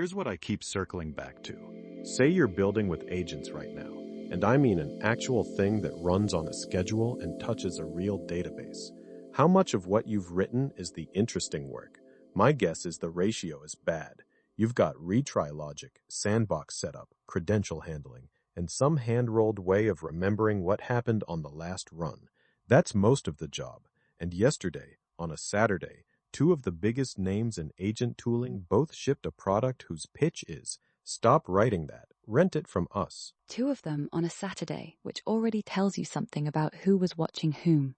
Here's what I keep circling back to. Say you're building with agents right now, and I mean an actual thing that runs on a schedule and touches a real database. How much of what you've written is the interesting work? My guess is the ratio is bad. You've got retry logic, sandbox setup, credential handling, and some hand-rolled way of remembering what happened on the last run. That's most of the job. And yesterday, on a Saturday, two of the biggest names in agent tooling both shipped a product whose pitch is, stop writing that, rent it from us. Two of them on a Saturday, which already tells you something about who was watching whom.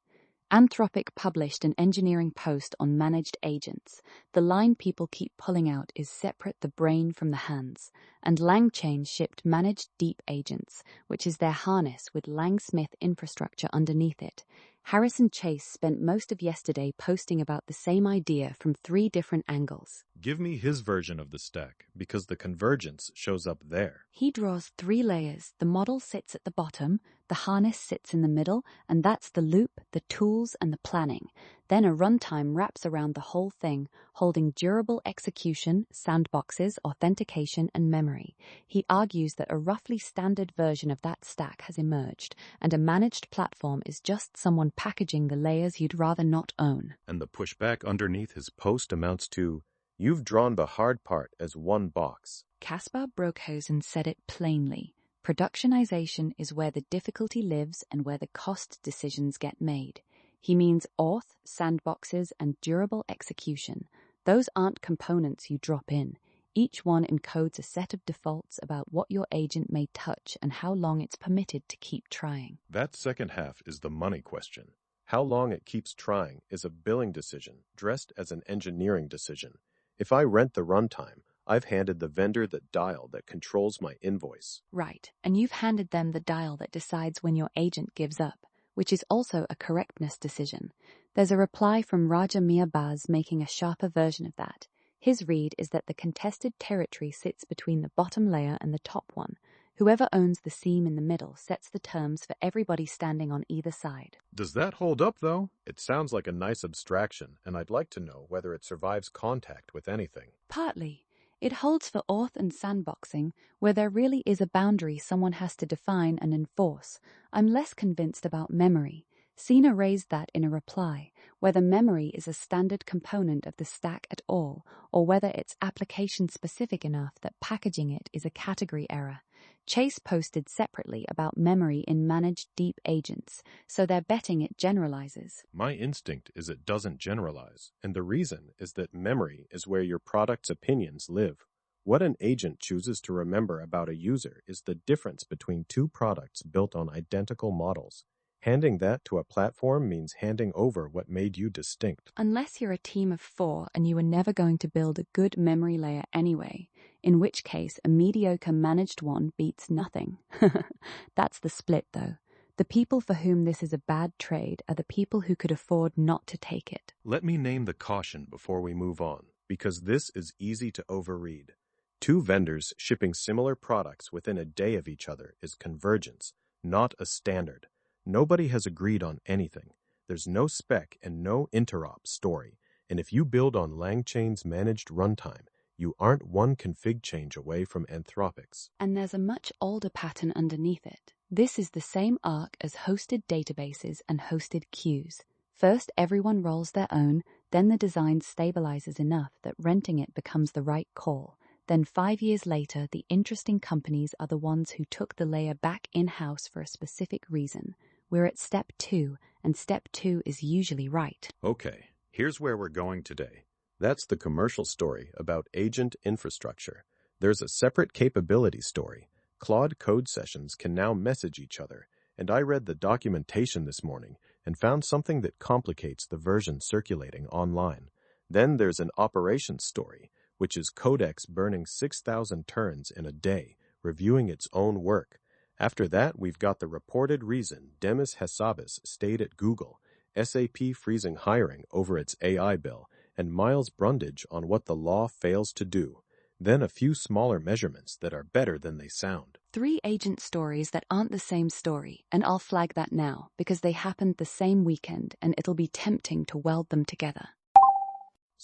Anthropic published an engineering post on managed agents. The line people keep pulling out is separate the brain from the hands. And LangChain shipped managed deep agents, which is their harness with Langsmith infrastructure underneath it. Harrison Chase spent most of yesterday posting about the same idea from 3 different angles. Give me his version of the stack, because the convergence shows up there. He draws 3 layers. The model sits at the bottom, the harness sits in the middle, and that's the loop, the tools, and the planning. Then a runtime wraps around the whole thing, holding durable execution, sandboxes, authentication, and memory. He argues that a roughly standard version of that stack has emerged, and a managed platform is just someone packaging the layers you'd rather not own. And the pushback underneath his post amounts to, you've drawn the hard part as one box. Caspar Broekhuizen said it plainly. Productionization is where the difficulty lives and where the cost decisions get made. He means auth, sandboxes, and durable execution. Those aren't components you drop in. Each one encodes a set of defaults about what your agent may touch and how long it's permitted to keep trying. That second half is the money question. How long it keeps trying is a billing decision, dressed as an engineering decision. If I rent the runtime, I've handed the vendor the dial that controls my invoice. Right, and you've handed them the dial that decides when your agent gives up, which is also a correctness decision. There's a reply from Raja Mirbaz making a sharper version of that. His read is that the contested territory sits between the bottom layer and the top one. Whoever owns the seam in the middle sets the terms for everybody standing on either side. Does that hold up, though? It sounds like a nice abstraction, and I'd like to know whether it survives contact with anything. Partly. It holds for auth and sandboxing, where there really is a boundary someone has to define and enforce. I'm less convinced about memory. Sina raised that in a reply, whether memory is a standard component of the stack at all, or whether it's application-specific enough that packaging it is a category error. Chase posted separately about memory in managed deep agents, so they're betting it generalizes. My instinct is it doesn't generalize, and the reason is that memory is where your product's opinions live. What an agent chooses to remember about a user is the difference between 2 products built on identical models. Handing that to a platform means handing over what made you distinct. Unless you're a team of 4 and you were never going to build a good memory layer anyway, in which case a mediocre managed one beats nothing. That's the split, though. The people for whom this is a bad trade are the people who could afford not to take it. Let me name the caution before we move on, because this is easy to overread. 2 vendors shipping similar products within a day of each other is convergence, not a standard. Nobody has agreed on anything. There's no spec and no interop story. And if you build on LangChain's managed runtime, you aren't one config change away from Anthropic's. And there's a much older pattern underneath it. This is the same arc as hosted databases and hosted queues. First, everyone rolls their own, then the design stabilizes enough that renting it becomes the right call. Then 5 years later, the interesting companies are the ones who took the layer back in-house for a specific reason. We're at step 2, and step 2 is usually right. Okay, here's where we're going today. That's the commercial story about agent infrastructure. There's a separate capability story. Claude Code sessions can now message each other, and I read the documentation this morning and found something that complicates the version circulating online. Then there's an operations story, which is Codex burning 6,000 turns in a day, reviewing its own work. After that, we've got the reported reason Demis Hassabis stayed at Google, SAP freezing hiring over its AI bill, and Miles Brundage on what the law fails to do. Then a few smaller measurements that are better than they sound. 3 agent stories that aren't the same story, and I'll flag that now, because they happened the same weekend, and it'll be tempting to weld them together.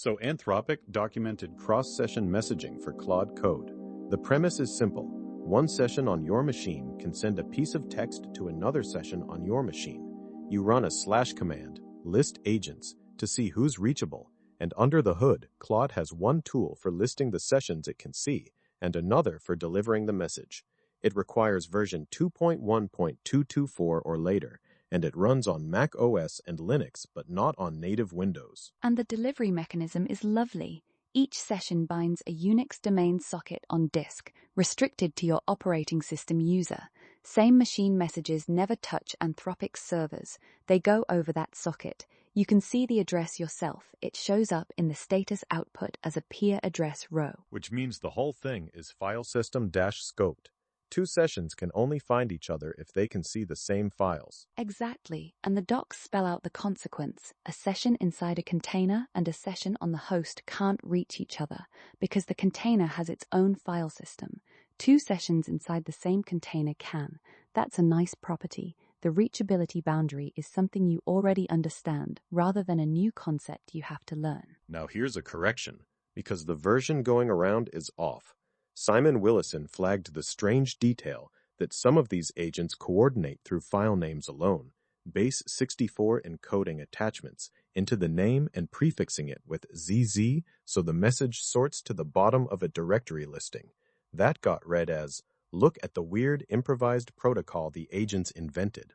So Anthropic documented cross-session messaging for Claude Code. The premise is simple. One session on your machine can send a piece of text to another session on your machine. You run a / command, list agents, to see who's reachable, and under the hood, Claude has one tool for listing the sessions it can see, and another for delivering the message. It requires version 2.1.224 or later, and it runs on Mac OS and Linux, but not on native Windows. And the delivery mechanism is lovely. Each session binds a Unix domain socket on disk, restricted to your operating system user. Same machine messages never touch Anthropic's servers. They go over that socket. You can see the address yourself. It shows up in the status output as a peer address row. Which means the whole thing is file system-scoped. Two sessions can only find each other if they can see the same files. Exactly, and the docs spell out the consequence. A session inside a container and a session on the host can't reach each other because the container has its own file system. Two sessions inside the same container can. That's a nice property. The reachability boundary is something you already understand rather than a new concept you have to learn. Now here's a correction, because the version going around is off. Simon Willison flagged the strange detail that some of these agents coordinate through file names alone, base 64 encoding attachments into the name and prefixing it with ZZ so the message sorts to the bottom of a directory listing. That got read as, "Look at the weird improvised protocol the agents invented."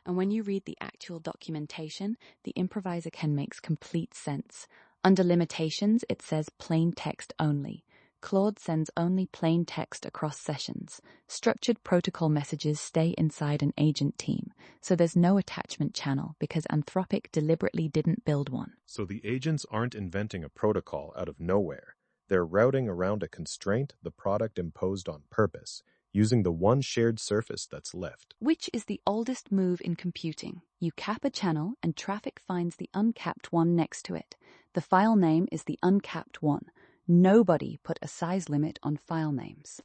And when you read the actual documentation, the improviser can make complete sense. Under limitations, it says plain text only. Claude sends only plain text across sessions. Structured protocol messages stay inside an agent team, so there's no attachment channel because Anthropic deliberately didn't build one. So the agents aren't inventing a protocol out of nowhere. They're routing around a constraint the product imposed on purpose, using the one shared surface that's left. Which is the oldest move in computing. You cap a channel and traffic finds the uncapped one next to it. The file name is the uncapped one. Nobody put a size limit on file names.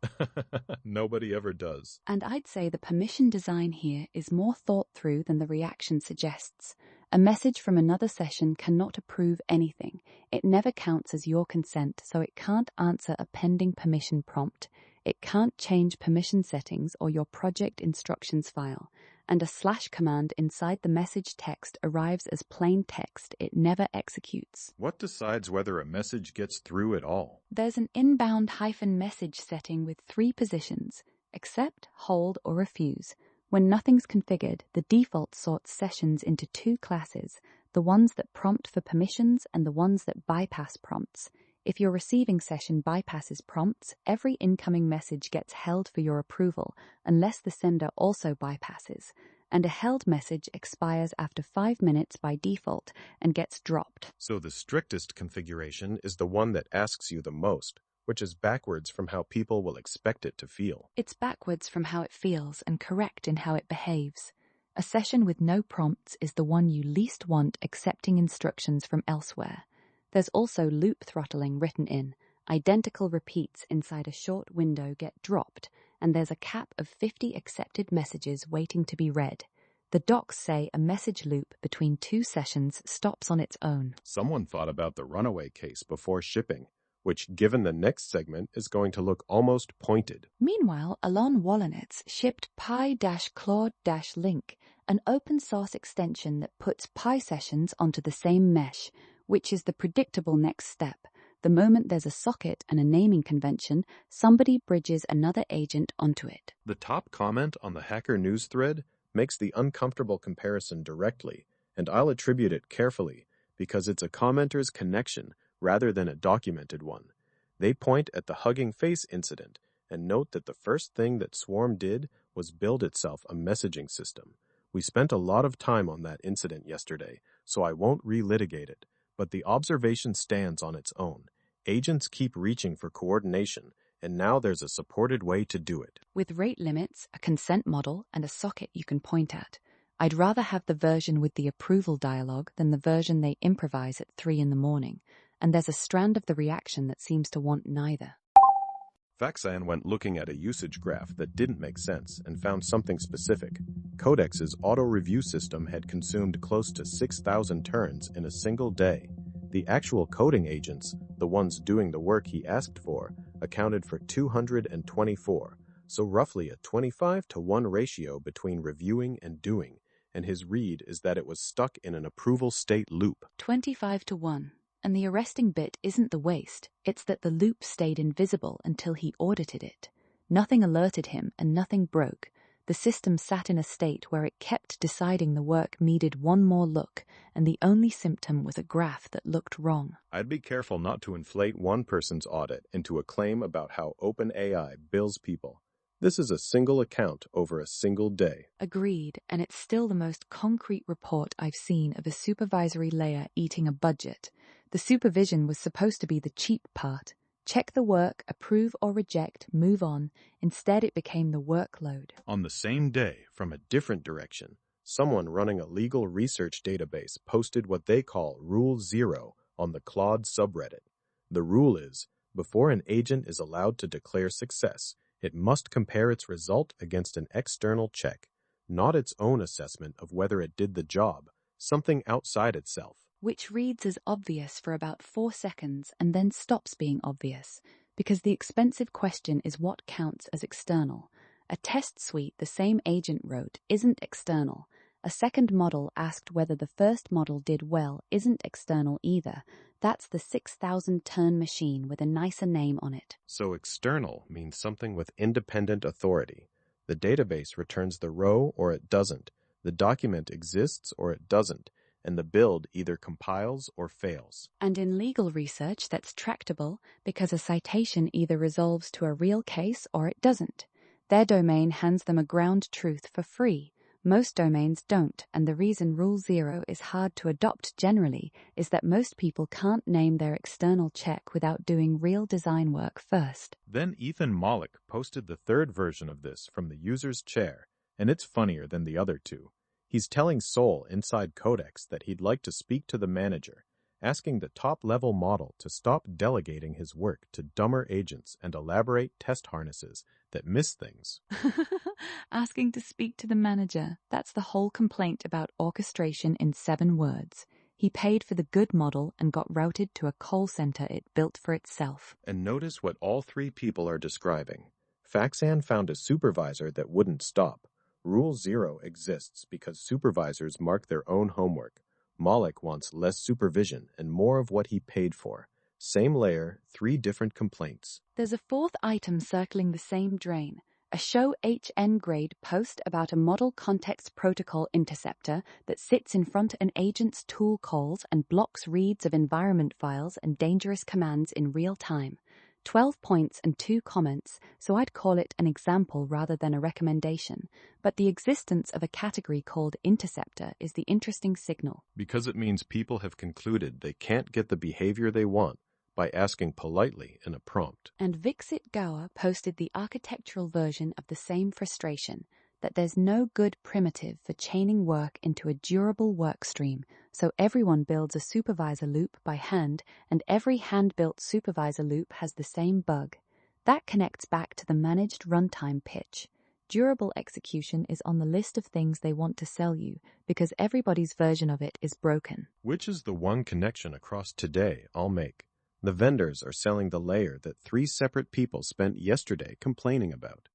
Nobody ever does. And I'd say the permission design here is more thought through than the reaction suggests. A message from another session cannot approve anything. It never counts as your consent, so it can't answer a pending permission prompt. It can't change permission settings or your project instructions file. And a / command inside the message text arrives as plain text. It never executes. What decides whether a message gets through at all? There's an inbound -message setting with 3 positions: accept, hold, or refuse. When nothing's configured, the default sorts sessions into 2 classes, the ones that prompt for permissions and the ones that bypass prompts. If your receiving session bypasses prompts, every incoming message gets held for your approval, unless the sender also bypasses, and a held message expires after 5 minutes by default and gets dropped. So the strictest configuration is the one that asks you the most, which is backwards from how people will expect it to feel. It's backwards from how it feels and correct in how it behaves. A session with no prompts is the one you least want accepting instructions from elsewhere. There's also loop throttling written in. Identical repeats inside a short window get dropped, and there's a cap of 50 accepted messages waiting to be read. The docs say a message loop between 2 sessions stops on its own. Someone thought about the runaway case before shipping, which, given the next segment, is going to look almost pointed. Meanwhile, Alon Wolonitz shipped Pi-Claude-Link, an open-source extension that puts Pi sessions onto the same mesh, which is the predictable next step. The moment there's a socket and a naming convention, somebody bridges another agent onto it. The top comment on the Hacker News thread makes the uncomfortable comparison directly, and I'll attribute it carefully because it's a commenter's connection rather than a documented one. They point at the Hugging Face incident and note that the first thing that Swarm did was build itself a messaging system. We spent a lot of time on that incident yesterday, so I won't relitigate it. But the observation stands on its own. Agents keep reaching for coordination, and now there's a supported way to do it. With rate limits, a consent model, and a socket you can point at. I'd rather have the version with the approval dialog than the version they improvise at 3 in the morning, and there's a strand of the reaction that seems to want neither. Faxan went looking at a usage graph that didn't make sense and found something specific. Codex's auto-review system had consumed close to 6,000 turns in a single day. The actual coding agents, the ones doing the work he asked for, accounted for 224, so roughly a 25-to-1 ratio between reviewing and doing, and his read is that it was stuck in an approval state loop. 25 to 1. And the arresting bit isn't the waste, it's that the loop stayed invisible until he audited it. Nothing alerted him and nothing broke. The system sat in a state where it kept deciding the work needed one more look, and the only symptom was a graph that looked wrong. I'd be careful not to inflate one person's audit into a claim about how OpenAI bills people. This is a single account over a single day. Agreed, and it's still the most concrete report I've seen of a supervisory layer eating a budget. The supervision was supposed to be the cheap part. Check the work, approve or reject, move on. Instead, it became the workload. On the same day, from a different direction, someone running a legal research database posted what they call Rule 0 on the Claude subreddit. The rule is, before an agent is allowed to declare success, it must compare its result against an external check, not its own assessment of whether it did the job, something outside itself. Which reads as obvious for about 4 seconds and then stops being obvious, because the expensive question is what counts as external. A test suite the same agent wrote isn't external. A second model asked whether the first model did well isn't external either. That's the 6,000-turn machine with a nicer name on it. So external means something with independent authority. The database returns the row or it doesn't. The document exists or it doesn't. And the build either compiles or fails. And in legal research, that's tractable because a citation either resolves to a real case or it doesn't. Their domain hands them a ground truth for free. Most domains don't, and the reason Rule 0 is hard to adopt generally is that most people can't name their external check without doing real design work first. Then Ethan Mollick posted the third version of this from the user's chair, and it's funnier than the other two. He's telling Sol inside Codex that he'd like to speak to the manager, asking the top-level model to stop delegating his work to dumber agents and elaborate test harnesses that miss things. Asking to speak to the manager, that's the whole complaint about orchestration in 7 words. He paid for the good model and got routed to a call center it built for itself. And notice what all 3 people are describing. Faxan found a supervisor that wouldn't stop. Rule 0 exists because supervisors mark their own homework. Mollick wants less supervision and more of what he paid for. Same layer, 3 different complaints. There's a 4th item circling the same drain. A show HN grade post about a model context protocol interceptor that sits in front an agent's tool calls and blocks reads of environment files and dangerous commands in real time. 12 points and 2 comments, so I'd call it an example rather than a recommendation. But the existence of a category called interceptor is the interesting signal. Because it means people have concluded they can't get the behavior they want by asking politely in a prompt. And Vixit Gower posted the architectural version of the same frustration, that there's no good primitive for chaining work into a durable work stream, so everyone builds a supervisor loop by hand, and every hand-built supervisor loop has the same bug. That connects back to the managed runtime pitch. Durable execution is on the list of things they want to sell you, because everybody's version of it is broken. Which is the one connection across today I'll make. The vendors are selling the layer that 3 separate people spent yesterday complaining about.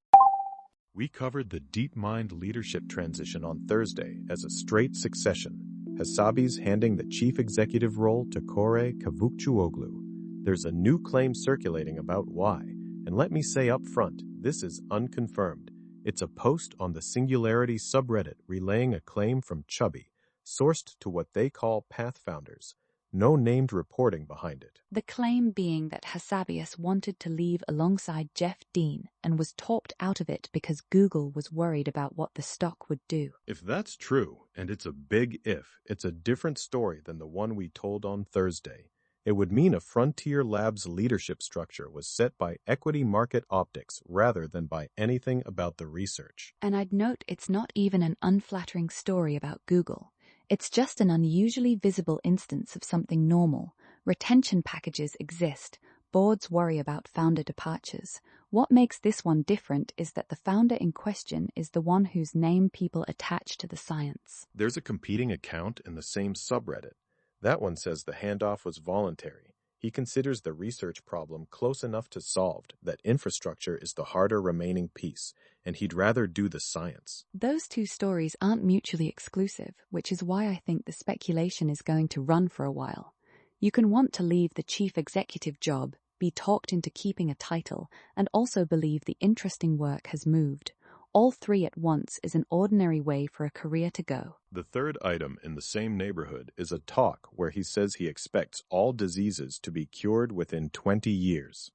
We covered the DeepMind leadership transition on Thursday as a straight succession. Hasabi's handing the chief executive role to Kore Kavukcuoglu. There's a new claim circulating about why, and let me say up front, this is unconfirmed. It's a post on the Singularity subreddit relaying a claim from Chubby, sourced to what they call Pathfounders. No named reporting behind it. The claim being that Hasabius wanted to leave alongside Jeff Dean and was talked out of it because Google was worried about what the stock would do. If that's true, and it's a big if, it's a different story than the one we told on Thursday. It would mean a Frontier Labs leadership structure was set by equity market optics rather than by anything about the research. And I'd note it's not even an unflattering story about Google. It's just an unusually visible instance of something normal. Retention packages exist. Boards worry about founder departures. What makes this one different is that the founder in question is the one whose name people attach to the science. There's a competing account in the same subreddit. That one says the handoff was voluntary. He considers the research problem close enough to solved that infrastructure is the harder remaining piece, and he'd rather do the science. Those two stories aren't mutually exclusive, which is why I think the speculation is going to run for a while. You can want to leave the chief executive job, be talked into keeping a title, and also believe the interesting work has moved. All three at once is an ordinary way for a career to go. The third item in the same neighborhood is a talk where he says he expects all diseases to be cured within 20 years.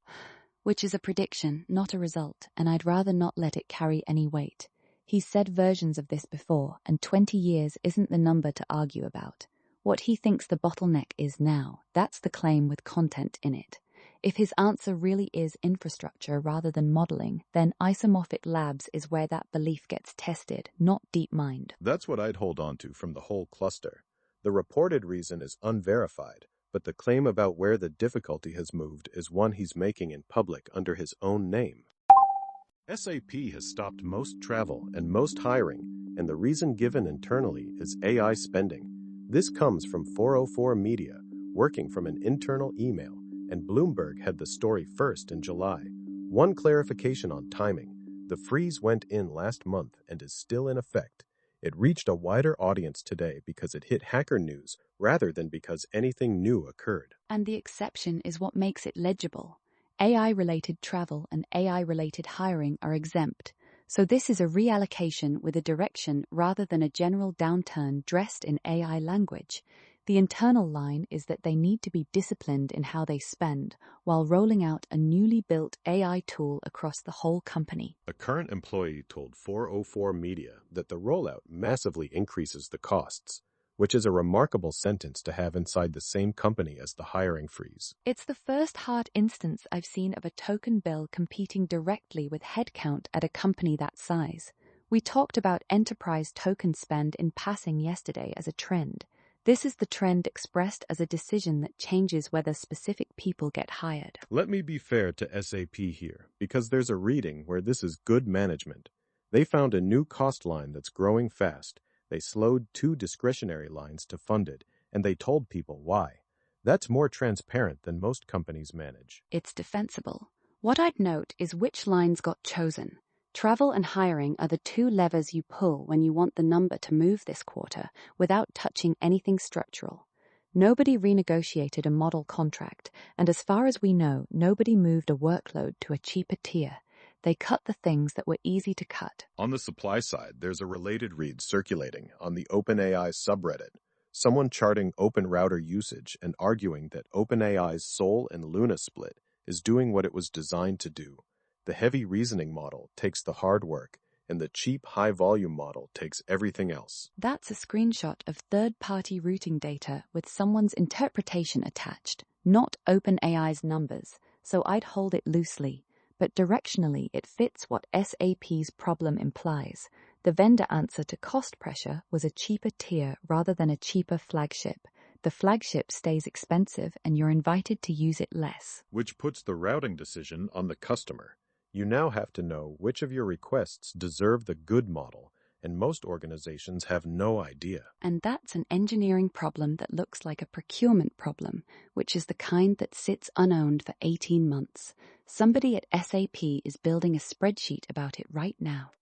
Which is a prediction, not a result, and I'd rather not let it carry any weight. He's said versions of this before, and 20 years isn't the number to argue about. What he thinks the bottleneck is now, that's the claim with content in it. If his answer really is infrastructure rather than modeling, then isomorphic labs is where that belief gets tested, not DeepMind. That's what I'd hold on to from the whole cluster. The reported reason is unverified, but the claim about where the difficulty has moved is one he's making in public under his own name. SAP has stopped most travel and most hiring, and the reason given internally is AI spending. This comes from 404 Media, working from an internal email, and Bloomberg had the story first in July. One clarification on timing: the freeze went in last month and is still in effect. It reached a wider audience today because it hit Hacker News rather than because anything new occurred. And the exception is what makes it legible. AI-related travel and AI-related hiring are exempt, so this is a reallocation with a direction rather than a general downturn dressed in AI language. The internal line is that they need to be disciplined in how they spend while rolling out a newly built AI tool across the whole company. A current employee told 404 Media that the rollout massively increases the costs, which is a remarkable sentence to have inside the same company as the hiring freeze. It's the first hard instance I've seen of a token bill competing directly with headcount at a company that size. We talked about enterprise token spend in passing yesterday as a trend. This is the trend expressed as a decision that changes whether specific people get hired. Let me be fair to SAP here, because there's a reading where this is good management. They found a new cost line that's growing fast. They slowed 2 discretionary lines to fund it, and they told people why. That's more transparent than most companies manage. It's defensible. What I'd note is which lines got chosen. Travel and hiring are the 2 levers you pull when you want the number to move this quarter without touching anything structural. Nobody renegotiated a model contract, and as far as we know, nobody moved a workload to a cheaper tier. They cut the things that were easy to cut. On the supply side, there's a related read circulating on the OpenAI subreddit. Someone charting Open Router usage and arguing that OpenAI's Sol and Luna split is doing what it was designed to do. The heavy reasoning model takes the hard work, and the cheap high-volume model takes everything else. That's a screenshot of third-party routing data with someone's interpretation attached, not OpenAI's numbers, so I'd hold it loosely. But directionally it fits what SAP's problem implies. The vendor answer to cost pressure was a cheaper tier rather than a cheaper flagship. The flagship stays expensive and you're invited to use it less. Which puts the routing decision on the customer. You now have to know which of your requests deserve the good model, and most organizations have no idea. And that's an engineering problem that looks like a procurement problem, which is the kind that sits unowned for 18 months. Somebody at SAP is building a spreadsheet about it right now.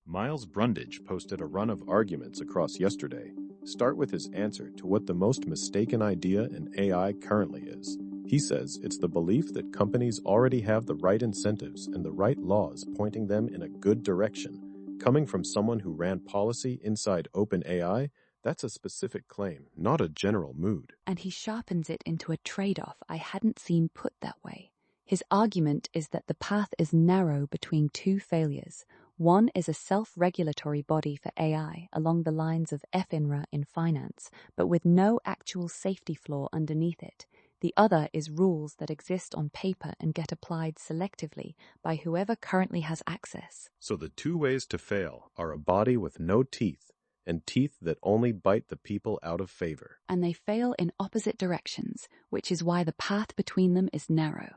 Miles Brundage posted a run of arguments across yesterday. Start with his answer to what the most mistaken idea in AI currently is. He says it's the belief that companies already have the right incentives and the right laws pointing them in a good direction. Coming from someone who ran policy inside OpenAI, that's a specific claim, not a general mood. And he sharpens it into a trade-off I hadn't seen put that way. His argument is that the path is narrow between 2 failures. One is a self-regulatory body for AI along the lines of FINRA in finance, but with no actual safety flaw underneath it. The other is rules that exist on paper and get applied selectively by whoever currently has access. So the 2 ways to fail are a body with no teeth and teeth that only bite the people out of favor. And they fail in opposite directions, which is why the path between them is narrow.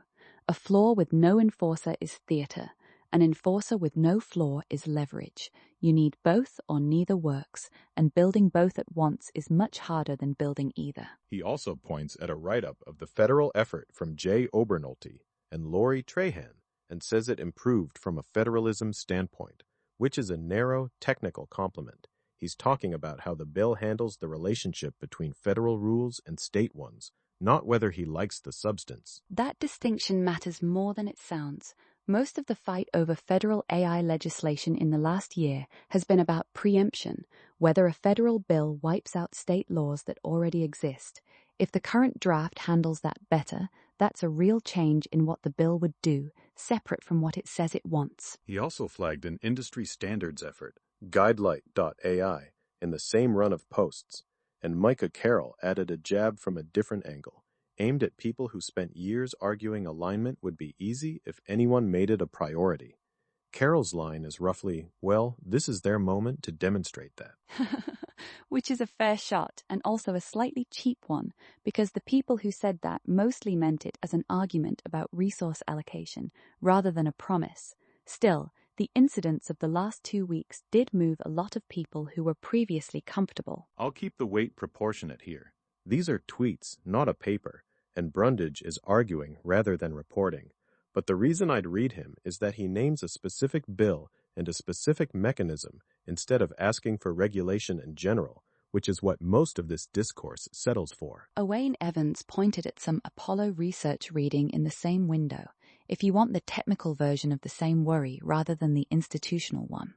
A flaw with no enforcer is theater. An enforcer with no flaw is leverage. You need both or neither works, and building both at once is much harder than building either. He also points at a write-up of the federal effort from Jay Obernolte and Lori Trahan and says it improved from a federalism standpoint, which is a narrow, technical compliment. He's talking about how the bill handles the relationship between federal rules and state ones, not whether he likes the substance. That distinction matters more than it sounds. Most of the fight over federal AI legislation in the last year has been about preemption, whether a federal bill wipes out state laws that already exist. If the current draft handles that better, that's a real change in what the bill would do, separate from what it says it wants. He also flagged an industry standards effort, Guidelight.ai, in the same run of posts, and Micah Carroll added a jab from a different angle, aimed at people who spent years arguing alignment would be easy if anyone made it a priority. Carroll's line is roughly, well, this is their moment to demonstrate that. Which is a fair shot, and also a slightly cheap one, because the people who said that mostly meant it as an argument about resource allocation, rather than a promise. Still, the incidents of the last 2 weeks did move a lot of people who were previously comfortable. I'll keep the weight proportionate here. These are tweets, not a paper, and Brundage is arguing rather than reporting. But the reason I'd read him is that he names a specific bill and a specific mechanism instead of asking for regulation in general, which is what most of this discourse settles for. Owain Evans pointed at some Apollo research reading in the same window, if you want the technical version of the same worry rather than the institutional one.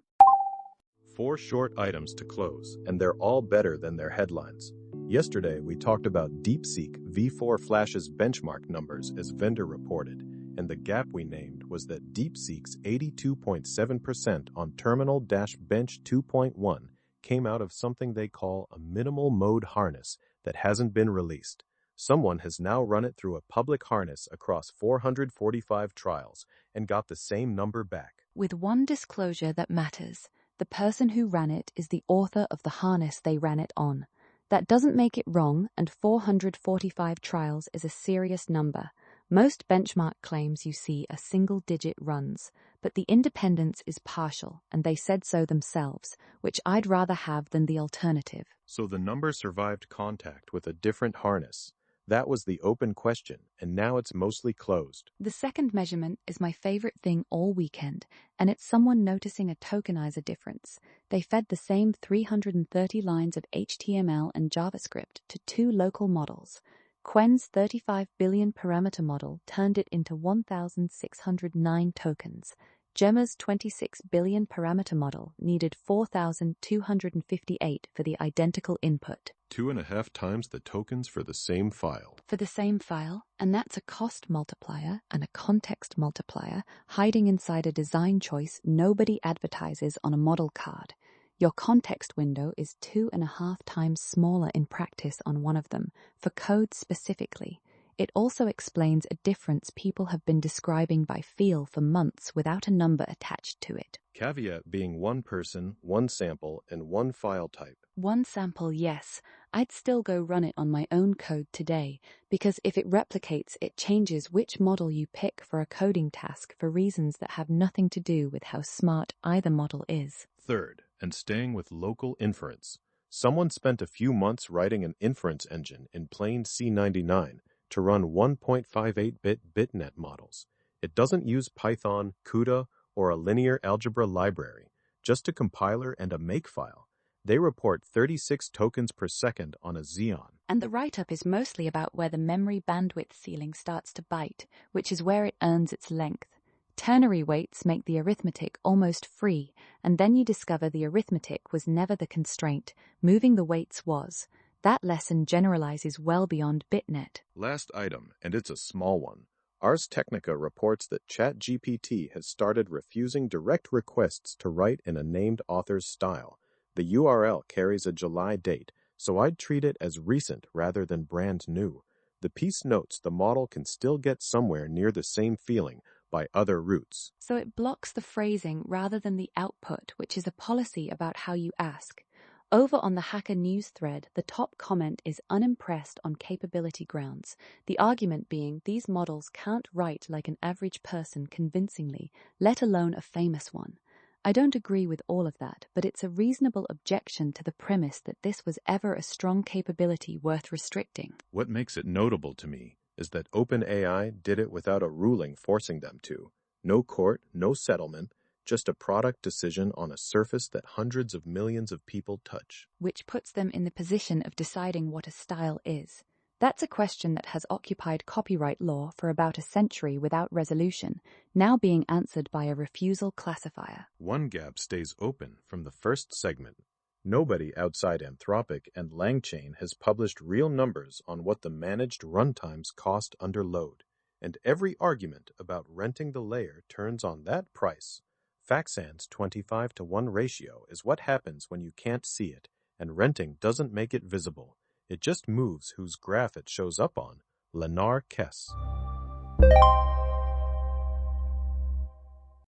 4 short items to close, and they're all better than their headlines. Yesterday, we talked about DeepSeek V4 Flash's benchmark numbers as vendor reported, and the gap we named was that DeepSeek's 82.7% on Terminal-Bench 2.1 came out of something they call a minimal mode harness that hasn't been released. Someone has now run it through a public harness across 445 trials and got the same number back. With one disclosure that matters, the person who ran it is the author of the harness they ran it on. That doesn't make it wrong, and 445 trials is a serious number. Most benchmark claims you see are single-digit runs, but the independence is partial, and they said so themselves, which I'd rather have than the alternative. So the number survived contact with a different harness. That was the open question, and now it's mostly closed. The second measurement is my favorite thing all weekend, and it's someone noticing a tokenizer difference. They fed the same 330 lines of HTML and JavaScript to 2 local models. Qwen's 35 billion parameter model turned it into 1,609 tokens. Gemma's 26 billion parameter model needed 4,258 for the identical input. 2.5 times the tokens for the same file. For the same file, and that's a cost multiplier and a context multiplier hiding inside a design choice nobody advertises on a model card. Your context window is 2.5 times smaller in practice on one of them, for code specifically. It also explains a difference people have been describing by feel for months without a number attached to it. Caveat being 1 person, 1 sample, and 1 file type. 1 sample, yes. I'd still go run it on my own code today, because if it replicates, it changes which model you pick for a coding task for reasons that have nothing to do with how smart either model is. Third, and staying with local inference. Someone spent a few months writing an inference engine in plain C99 to run 1.58-bit bitnet models. It doesn't use Python, CUDA, or a linear algebra library, just a compiler and a makefile. They report 36 tokens per second on a Xeon. And the write-up is mostly about where the memory bandwidth ceiling starts to bite, which is where it earns its length. Ternary weights make the arithmetic almost free, and then you discover the arithmetic was never the constraint, moving the weights was. That lesson generalizes well beyond bitnet. Last item, and it's a small one. Ars Technica reports that ChatGPT has started refusing direct requests to write in a named author's style. The URL carries a July date, so I'd treat it as recent rather than brand new. The piece notes the model can still get somewhere near the same feeling by other routes. So it blocks the phrasing rather than the output, which is a policy about how you ask. Over on the Hacker News thread, the top comment is unimpressed on capability grounds, the argument being these models can't write like an average person convincingly, let alone a famous one. I don't agree with all of that, but it's a reasonable objection to the premise that this was ever a strong capability worth restricting. What makes it notable to me is that OpenAI did it without a ruling forcing them to. No court, no settlement, just a product decision on a surface that hundreds of millions of people touch. Which puts them in the position of deciding what a style is. That's a question that has occupied copyright law for about a century without resolution, now being answered by a refusal classifier. One gap stays open from the first segment. Nobody outside Anthropic and LangChain has published real numbers on what the managed runtimes cost under load, and every argument about renting the layer turns on that price. Faxan's 25-to-1 ratio is what happens when you can't see it, and renting doesn't make it visible. It just moves whose graph it shows up on. Lenar Kess.